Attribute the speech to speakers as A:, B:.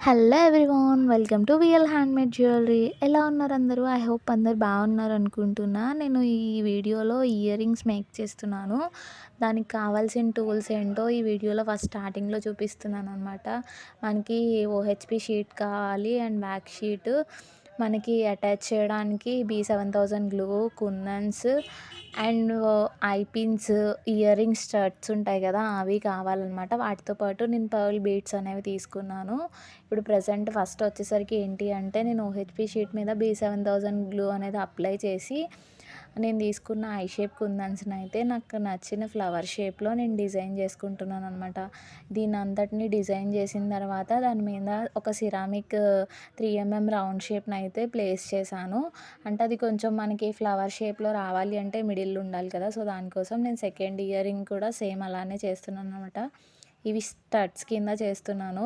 A: Hello everyone, welcome to VL handmade jewellery. ఎలా ఉన్నారు అందరూ? ఐ హోప్ అందరు బాగున్నారు అనుకుంటున్నా. నేను ఈ వీడియోలో ఇయర్ రింగ్స్ మేక్ చేస్తున్నాను. దానికి కావాల్సిన టూల్స్ ఏంటో ఈ వీడియోలో ఫస్ట్ స్టార్టింగ్లో చూపిస్తున్నాను అనమాట. మనకి ఓహెచ్పి షీట్ కావాలి అండ్ బ్యాక్ షీట్, మనకి అటాచ్ చేయడానికి B7000 glue, kundans and I pins, ear rings studs ఉంటాయి కదా, అవి కావాలన్నమాట. వాటితో పాటు నేను పర్ల్ బీడ్స్ అనేవి తీసుకున్నాను. ఇప్పుడు ప్రజెంట్ ఫస్ట్ వచ్చేసరికి ఏంటి అంటే, నేను ఓహెచ్పి షీట్ మీద B7000 గ్లూ అనేది అప్లై చేసి, నేను తీసుకున్న ఐ షేప్ కుందన్స్ని అయితే నాకు నచ్చిన ఫ్లవర్ షేప్లో నేను డిజైన్ చేసుకుంటున్నాను అనమాట. దీని అంతటిని డిజైన్ చేసిన తర్వాత దాని మీద ఒక సిరామిక్ 3mm రౌండ్ షేప్ని అయితే ప్లేస్ చేశాను. అంటే అది కొంచెం మనకి ఫ్లవర్ షేప్లో రావాలి అంటే మిడిల్ ఉండాలి కదా, సో దానికోసం నేను సెకండ్ ఇయర్ రింగ్ కూడా సేమ్ అలానే చేస్తున్నాను అనమాట. ఇవి స్టడ్స్ కింద చేస్తున్నాను.